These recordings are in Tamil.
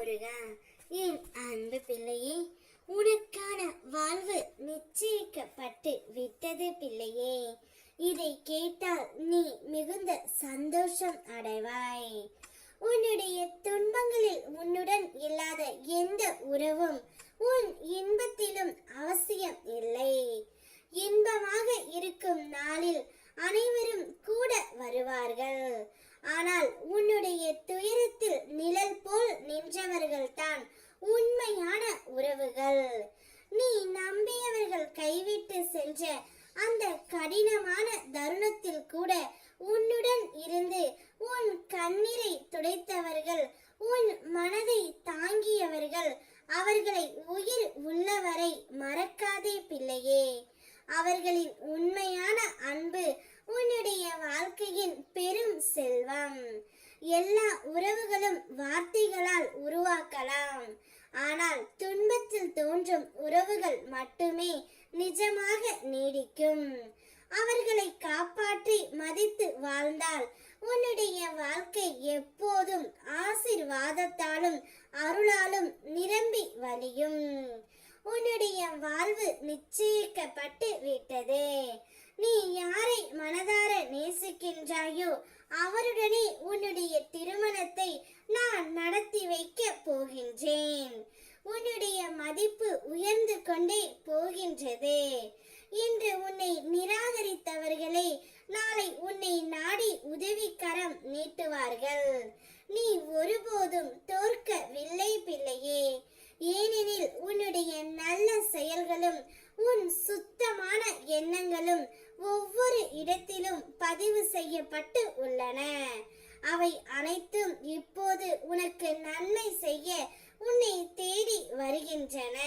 முருகா, என் அன்பு பிள்ளையே, உனக்கான வாழ்வு நிச்சயிக்கப்பட்டு விட்டது பிள்ளையே. இதை கேட்டால் நீ மிகுந்த சந்தோஷம் அடைவாய். உன்னுடைய துன்பங்களில் உன்னுடன் இல்லாத எந்த உறவும் உன் இன்பத்திலும் அவசியம் இல்லை. இன்பமாக இருக்கும் நாளில் அனைவரும் கூட வருவார்கள். ஆனால் உன்னுடைய துயரத்தில் நிழல் போல் நின்றவர்கள் தான் உண்மையான உறவுகள். நீ நம்பியவர்கள் கைவிட்டு சென்ற அந்த கடினமான தருணத்தில் கூட உன்னுடன் இருந்து உன் கண்ணீரை துடைத்தவர்கள், உன் மனதை தாங்கியவர்கள், அவர்களை உயிர் உள்ளவரை மறக்காதே பிள்ளையே. அவர்களின் உண்மையான அன்பு உன்னுடைய வாழ்க்கையின் பெரும் செல்வம். எல்லா உறவுகளும் வார்த்தைகளால் உருவாக்கலாம், ஆனால் துன்பத்தில் தோன்றும் உறவுகள் மட்டுமே நிஜமாக நீடிக்கும். அவர்களை காப்பாற்றி மதித்து வாழ்ந்தால் உன்னுடைய வாழ்க்கை எப்போதும் ஆசீர்வாதத்தாலும் அருளாலும் நிரம்பி வழியும். உன்னுடைய வாழ்வு நிச்சயிக்கப்பட்டு விட்டது. நீ யாரை மனதார நேசிக்கின்றாயோ அவருடனே உன்னுடைய திருமணத்தை நான் நடத்தி வைக்க போகின்றேன். உன்னுடைய மதிப்பு உயர்ந்து கொண்டே போகின்றது. இன்று உன்னை நிராகரித்தவர்களே நாளை உன்னை நாடி உதவிக்கரம் நீட்டுவார்கள். நீ ஒருபோதும் தோற்கவில்லை பிள்ளையே. ஏனெனில் உன்னுடைய நல்ல செயல்களும் உன் சுத்தமான எண்ணங்களும் ஒவ்வொரு இடத்திலும் பதிவு செய்யப்பட்டு உள்ளன. அவை அனைத்தும் இப்போது உனக்கு நன்மை செய்ய உன்னை தேடி வருகின்றன.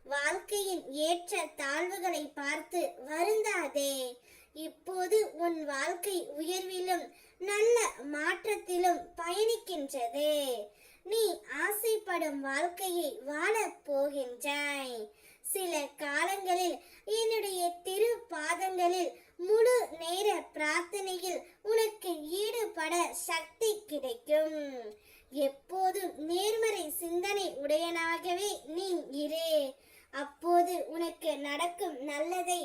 வாழ்க்கையின் ஏற்ற தாழ்வுகளை பார்த்து வருந்தாதே. இப்போது உன் வாழ்க்கை உயர்விலும் நல்ல மாற்றத்திலும் பயணிக்கின்றது. நீ ஆசைப்படும் வாழ்க்கையை வாழப் போகின்றாய். சில காலங்களில் என்னுடைய திரு பாதங்களில் முழு நேர பிரார்த்தனையில் உனக்கு ஈடுபட சக்தி கிடைக்கும். எப்போதும் நேர்மறை சிந்தனை உடையனாகவே நீ இரு. அப்போது உனக்கு நடக்கும் நல்லதை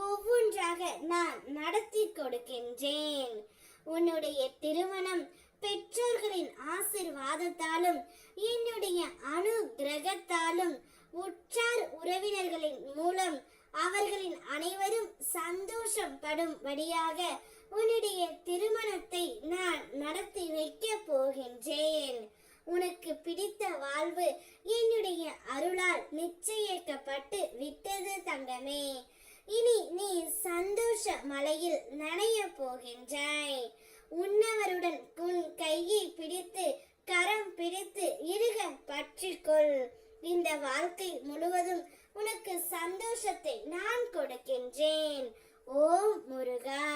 ஒவ்வொன்றாக நான் நடத்தி கொடுக்கின்றேன். உன்னுடைய திருமணம் பெற்றோர்களின் ஆசீர்வாதத்தாலும் என்னுடைய அனுகிரகத்தாலும் உற்றார் உறவினர்களின் மூலம் அவர்களின் அனைவரும் சந்தோஷம் படும்படியாக உன்னுடைய திருமணத்தை நான் நடத்தி வைக்க போகின்றேன். உனக்கு பிடித்த வாழ்வு என்னுடைய அருளால் நிச்சயிக்கப்பட்டு விட்டது தங்கமே. இனி நீ சந்தோஷ மலையில் நனைய போகின்றாய். உன்னவருடன் உன் கையை பிடித்து கரம் பிடித்து இறுக பற்றிக்கொள். இந்த வாழ்க்கை முழுவதும் உனக்கு சந்தோஷத்தை நான் கொடுக்கின்றேன். ஓம் முருகா.